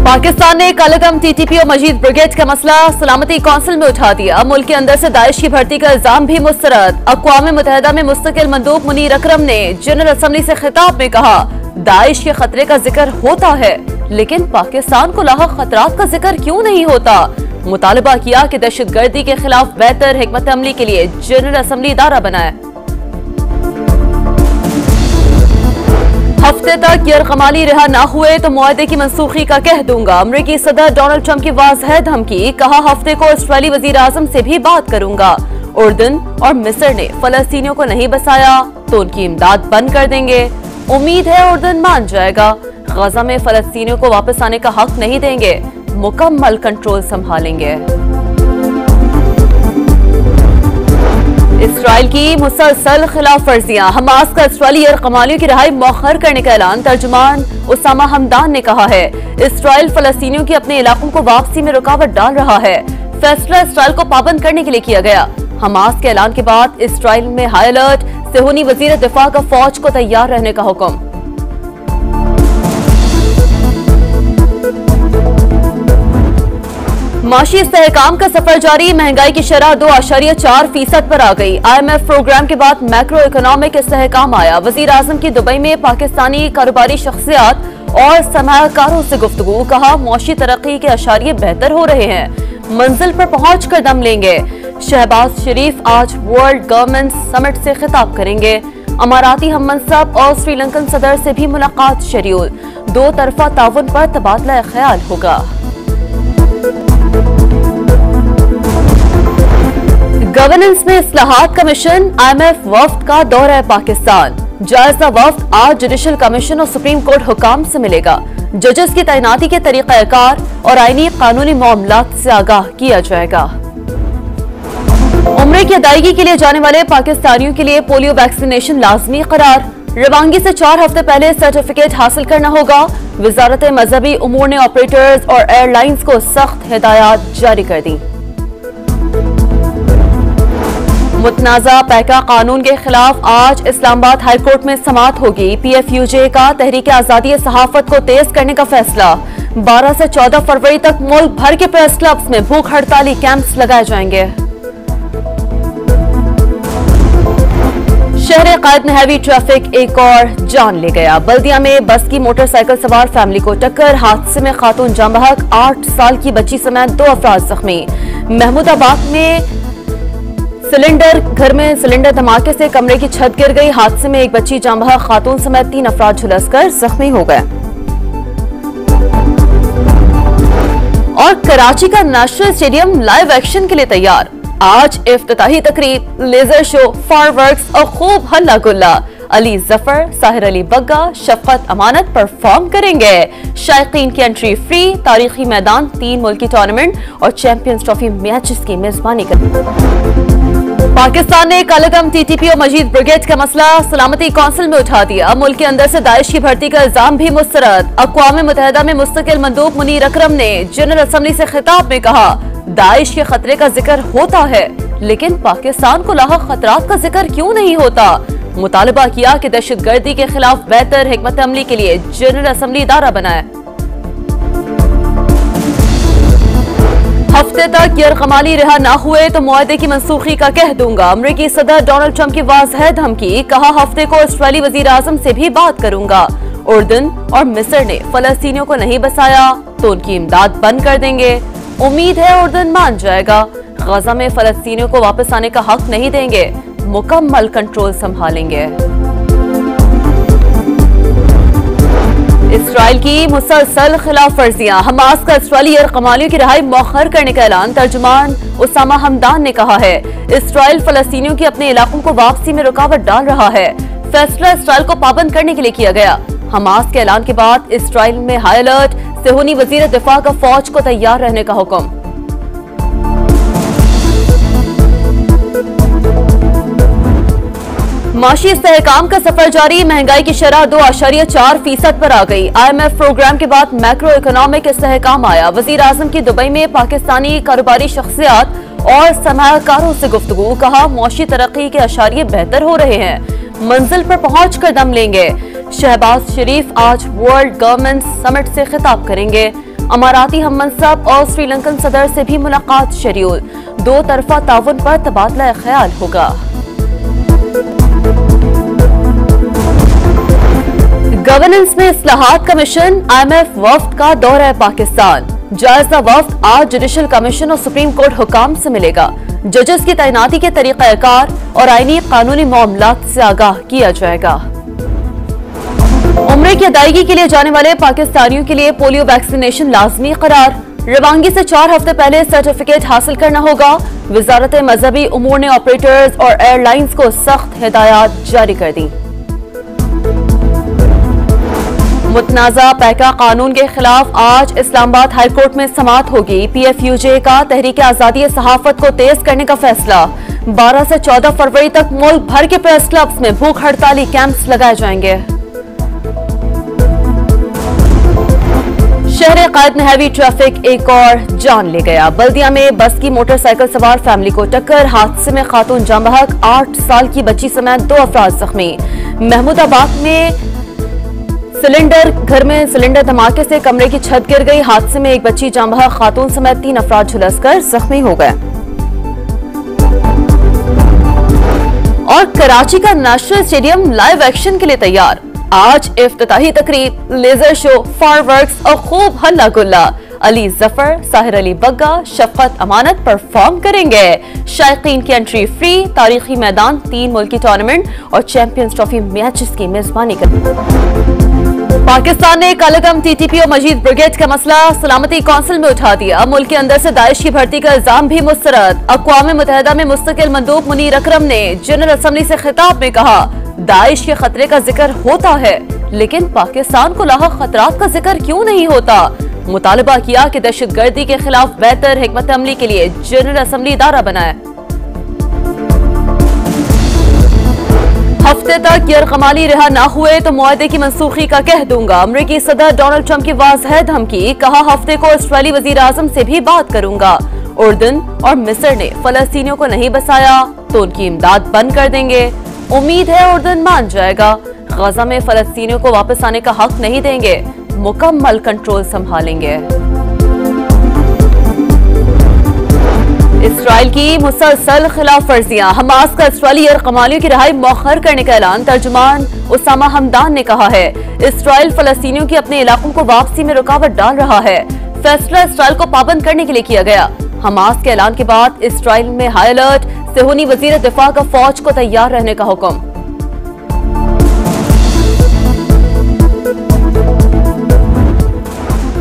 पाकिस्तान ने कलदम टीटीपी और मजीद ब्रिगेड का मसला सलामती काउंसिल में उठा दिया। मुल्क के अंदर से दाइश की भर्ती का इल्जाम भी मुस्तरद। अक़वाम मुत्तहिदा में मुस्तकिल मंदूब मुनीर अकरम ने जनरल असम्बली से खिताब में कहा, दाइश के खतरे का जिक्र होता है लेकिन पाकिस्तान को लाहक खतरात का जिक्र क्यों नहीं होता। मुतालबा किया कि दहशतगर्दी के खिलाफ बेहतर हिकमत अमली के लिए जनरल असम्बली इदारा बनाए। हफ्ते तक यरगमाली रिहा न हुए तो मुआहदे की मनसूखी का कह दूंगा। अमरीकी सदर डोनाल्ड ट्रंप की वाज़ेह धमकी, कहा हफ्ते को इस्राईली वज़ीर आज़म से भी बात करूंगा। उर्दन और मिस्र ने फलस्तीनियों को नहीं बसाया तो उनकी इमदाद बंद कर देंगे। उम्मीद है उर्दन मान जाएगा। गजा में फलस्तीनियों को वापस आने का हक नहीं देंगे, मुकम्मल कंट्रोल संभालेंगे। इसराइल की मुसलसल खिलाफ वर्जियां, हमास का इसराइली यरगमालियों की रिहाई मौखर करने का ऐलान। तर्जुमान उसामा हमदान ने कहा है, इसराइल फलस्तीनियों की अपने इलाकों को वापसी में रुकावट डाल रहा है। फैसला इसराइल को पाबंद करने के लिए किया गया। हमास के ऐलान के बाद इसराइल में हाई अलर्ट, सेहूनी वजीर दिफा का फौज को तैयार रहने का हुक्म। माशी इस्तेहकाम का सफर जारी, महंगाई की शरह 2.4% पर आ गई। IMF प्रोग्राम के बाद मैक्रो इकोनॉमिक इस्तेहकाम आया। वजीर आजम की दुबई में पाकिस्तानी कारोबारी शख्सियात और सरमायाकारों से गुफ्तगू, कहा मौशी तरक्की के अशारिये बेहतर हो रहे हैं, मंजिल पर पहुंच कर दम लेंगे। शहबाज शरीफ आज वर्ल्ड गवर्नमेंट समिट से खिताब करेंगे। अमाराती हम मनसब और श्रीलंकन सदर से भी मुलाकात शेड्यूल, दो तरफा ताउन पर तबादला ख्याल होगा। गवर्नेंस में इस्लाहात कमीशन, IMF वफ्द का दौरा पाकिस्तान। जायजा वफ्द आज जुडिशल कमीशन और सुप्रीम कोर्ट हुकाम से मिलेगा। जजेस की तैनाती के तरीक़ाकार और आईनी कानूनी मामलात से आगाह किया जाएगा। उम्रे की अदायगी के लिए जाने वाले पाकिस्तानियों के लिए पोलियो वैक्सीनेशन लाजमी करार। रवानगी से 4 हफ्ते पहले सर्टिफिकेट हासिल करना होगा। वजारत मजहबी उमूर ने ऑपरेटर्स और एयरलाइंस को सख्त हिदायत जारी कर दी। मुतनाज़ा पैका कानून के खिलाफ आज इस्लामाबाद हाईकोर्ट में समाअत होगी। PFUJ का तहरीक आज़ादी सहाफत को तेज करने का फैसला। 12 से 14 फरवरी तक मुल्क भर के प्रेस क्लब्स में भूख हड़ताली कैंप्स लगाए जाएंगे। शहर कायद में हैवी ट्रैफिक एक और जान ले गया। बल्दिया में बस की मोटरसाइकिल सवार फैमिली को टक्कर, हादसे में खातून जान बहक, 8 साल की बच्ची समेत 2 अफराद जख्मी। महमूदाबाद में घर में सिलेंडर धमाके से कमरे की छत गिर गई। हादसे में एक बच्ची जान बहक, खातून समेत 3 अफराद झुलसकर जख्मी हो गए। और कराची का नेशनल स्टेडियम लाइव एक्शन के लिए तैयार। आज इफ्तिताही तकरीब, लेजर शो, फायरवर्क्स और खूब हल्ला गुल्ला। अली जफर, साहिर अली बग्गा, शफकत अमानत परफॉर्म करेंगे। शायकीन की एंट्री फ्री। तारीखी मैदान 3 मुल्की टूर्नामेंट और चैंपियंस ट्रॉफी मैचेस की मेजबानी कर। पाकिस्तान ने कलदम टीटीपी और मजीद ब्रिगेड का मसला सलामती काउंसिल में उठा दिया। मुल्क के अंदर से दाइश की भर्ती का इल्जाम भी मुस्तरद। अक़वाम मुत्तहिदा में मुस्तकिल मंदूब मुनीर अकरम ने जनरल असम्बली से खिताब में कहा, दाइश के खतरे का जिक्र होता है लेकिन पाकिस्तान को लाहक खतरात का जिक्र क्यों नहीं होता। मुतालबा किया कि दहशतगर्दी के खिलाफ बेहतर हिकमत अमली के लिए जनरल असम्बली इदारा बनाए। हफ्ते तक यरगमाली रिहा न हुए तो मुआहदे की मनसूखी का कह दूंगा। अमरीकी सदर डोनाल्ड ट्रंप की वाज़ेह धमकी, कहा हफ्ते को इसराईली वज़ीर आज़म से भी बात करूंगा। उर्दन और मिस्र ने फलस्तीनियों को नहीं बसाया तो उनकी इमदाद बंद कर देंगे। उम्मीद है उर्दन मान जाएगा। गजा में फलस्तीनियों को वापस आने का हक नहीं देंगे, मुकम्मल कंट्रोल संभालेंगे। इसराइल की मुसलसल खिलाफ वर्जियां, हमास का इसराइली यरगमालियों की रिहाई मौखर करने का ऐलान। तर्जुमान उसामा हमदान ने कहा है, इसराइल फलस्तीनियों की अपने इलाकों को वापसी में रुकावट डाल रहा है। फैसला इसराइल को पाबंद करने के लिए किया गया। हमास के ऐलान के बाद इसराइल में हाई अलर्ट, सेहूनी वजीर दिफा का फौज को तैयार रहने का हुक्म। माशी इस्तेहकाम का सफर जारी, महंगाई की शरह 2.4% पर आ गई। IMF प्रोग्राम के बाद मैक्रो इकोनॉमिक इस्तेहकाम आया। वजीर आजम की दुबई में पाकिस्तानी कारोबारी शख्सियात और सरमायाकारों से गुफ्तगू, कहा मौशी तरक्की के अशारिये बेहतर हो रहे हैं, मंजिल पर पहुंचकर दम लेंगे। शहबाज शरीफ आज वर्ल्ड गवर्नमेंट समिट से खिताब करेंगे। अमाराती हम मनसब और श्रीलंकन सदर से भी मुलाकात शेड्यूल। दो तरफा ताउन पर तबादला ख्याल होगा। गवर्नेंस में इस्लाहात कमीशन IMF वफ्द का दौरा पाकिस्तान। जायजा वफ्द आज जुडिशल कमीशन और सुप्रीम कोर्ट हुकाम से मिलेगा। जजेस की तैनाती के तरीकाकार और आईनी कानूनी मामलात से आगाह किया जाएगा। उम्रे की अदायगी के लिए जाने वाले पाकिस्तानियों के लिए पोलियो वैक्सीनेशन लाजमी करार। रवानगी से 4 हफ्ते पहले सर्टिफिकेट हासिल करना होगा। वजारत मजहबी उमूर ने ऑपरेटर्स और एयरलाइंस को सख्त हिदायत जारी कर दी। मुतनाज़ा पैका कानून के खिलाफ आज इस्लामाबाद हाईकोर्ट में समाअत होगी। PFUJ का तहरीक आजादी सहाफत को तेज करने का फैसला। 12 से 14 फरवरी तक मुल्क भर के प्रेस क्लब्स में भूख हड़ताली कैंप्स लगाए जाएंगे। शहर कायद में हैवी ट्रैफिक एक और जान ले गया। बल्दिया में बस की मोटरसाइकिल सवार फैमिली को टक्कर। हादसे में खातून जान बहक, 8 साल की बच्ची समेत 2 अफराद जख्मी। महमूदाबाद में घर में सिलेंडर धमाके से कमरे की छत गिर गई। हादसे में एक बच्ची जान बहक, खातून समेत 3 अफराद झुलसकर जख्मी हो गए। और कराची का नेशनल स्टेडियम लाइव एक्शन के लिए तैयार। आज इफ्तिताही तकरीब, लेजर शो, फायरवर्क्स और खूब हल्ला गुल्ला। अली जफर, साहिर अली बग्गा, शफकत अमानत परफॉर्म करेंगे। शायकीन की एंट्री फ्री। तारीखी मैदान 3 मुल्की टूर्नामेंट और चैंपियंस ट्रॉफी मैचेस की मेजबानी कर। पाकिस्तान ने कालगम TTP और मजीद ब्रिगेड का मसला सलामती कौंसिल में उठा दिया। मुल्क के अंदर से दाइश की भर्ती का इल्जाम भी मुस्तरद। अक़वाम मुत्तहिदा में मुस्तकिल मंदूब मुनीर अकरम ने जनरल असम्बली से खिताब में कहा, दाइश के खतरे का जिक्र होता है लेकिन पाकिस्तान को लाहक खतरात का जिक्र क्यों नहीं होता। मुतालबा किया कि दहशतगर्दी के खिलाफ बेहतर हिकमत अमली के लिए जनरल असम्बली इदारा बनाए। हफ्ते तक यरगमाली रिहा न हुए तो मुआहदे की मनसूखी का कह दूंगा। अमरीकी सदर डोनाल्ड ट्रंप की वाज़ेह धमकी। कहा हफ्ते को इस्राईली वज़ीर आज़म से भी बात करूंगा। उर्दन और मिस्र ने फलस्तीनियों को नहीं बसाया तो उनकी इमदाद बंद कर देंगे। उम्मीद है उर्दन मान जाएगा। गजा में फलस्तीनियों को वापस आने का हक नहीं देंगे। मुकम्मल कंट्रोल संभालेंगे। इसराइल की मुसलसल खिलाफ वर्जियां। हमास का इसराइली यरगमालियों की रिहाई मौखर करने का ऐलान। तर्जुमान उसामा हमदान ने कहा है, इसराइल फलस्तीनियों की अपने इलाकों को वापसी में रुकावट डाल रहा है। फैसला इसराइल को पाबंद करने के लिए किया गया। हमास के ऐलान के बाद इसराइल में हाई अलर्ट। सेहूनी वजीर दिफा का फौज को तैयार रहने का हुक्म।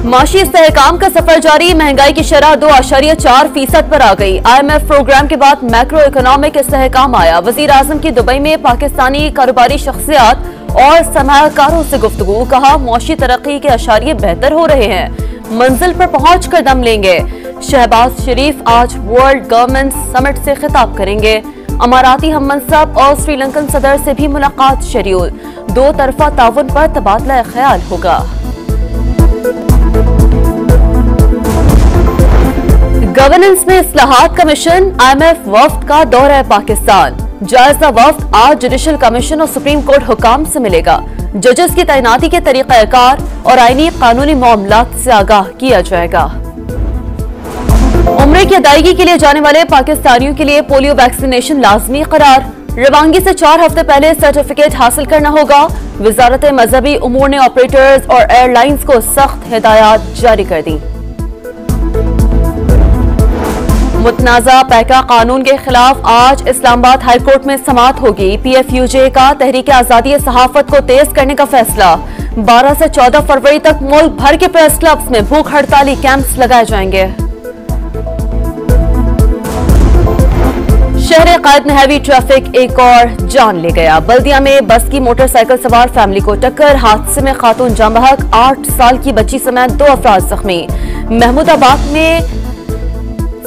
माशी इस्तेहकाम का सफर जारी। महंगाई की शरह 2.4% पर आ गई। IMF प्रोग्राम के बाद मैक्रो इकोनॉमिक इस्तेहकाम आया। वजीर आजम की दुबई में पाकिस्तानी कारोबारी शख्सियात और सरमायाकारों से गुफ्तगू। कहा मौशी तरक्की के अशारिये बेहतर हो रहे हैं। मंजिल पर पहुंच कर दम लेंगे। शहबाज शरीफ आज वर्ल्ड गवर्नमेंट समिट से खिताब करेंगे। अमाराती हम मनसब और श्रीलंकन सदर से भी मुलाकात शेड्यूल। दो तरफा ताउन पर तबादला ख्याल होगा। गवर्नेंस में इस्लाहात कमीशन IMF वफ्द का दौरा पाकिस्तान। जायजा वफ्द आज जुडिशल कमीशन और सुप्रीम कोर्ट हुकाम से मिलेगा। जजेस की तैनाती के तरीकाकार और आईनी कानूनी मामलात से आगाह किया जाएगा। उम्रे की अदायगी के लिए जाने वाले पाकिस्तानियों के लिए पोलियो वैक्सीनेशन लाजमी करार। रवानगी से 4 हफ्ते पहले सर्टिफिकेट हासिल करना होगा। वजारत मजहबी उमूर ने ऑपरेटर्स और एयरलाइंस को सख्त हिदायत जारी कर दी। मुतनाज़ा पैका कानून के खिलाफ आज इस्लामाबाद हाईकोर्ट में समाअत होगी। PFUJ का तहरीक आजादी सहाफत को तेज करने का फैसला। 12 से 14 फरवरी तक मुल्क भर के प्रेस क्लब्स में भूख हड़ताली कैंप्स लगाए जाएंगे। शहर कायद में हैवी ट्रैफिक एक और जान ले गया। बल्दिया में बस की मोटरसाइकिल सवार फैमिली को टक्कर। हादसे में खातून जान बहक, 8 साल की बच्ची समेत 2 अफराद जख्मी। महमूदाबाद में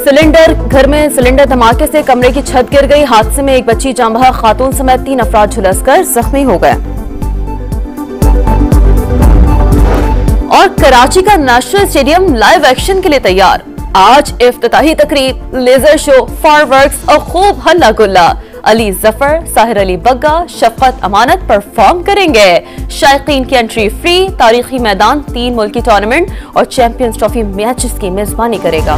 घर में सिलेंडर धमाके से कमरे की छत गिर गई। हादसे में एक बच्ची जान बहक, खातून समेत 3 अफराद झुलसकर जख्मी हो गए। और कराची का नेशनल स्टेडियम लाइव एक्शन के लिए तैयार। आज इफ्तिताही तकरीब, लेजर शो, फायरवर्क्स और खूब हल्ला गुल्ला। अली जफर, साहिर अली बग्गा, शफकत अमानत परफॉर्म करेंगे। शायकीन की एंट्री फ्री। तारीखी मैदान 3 मुल्की टूर्नामेंट और चैंपियंस ट्रॉफी मैचेस की मेजबानी करेगा।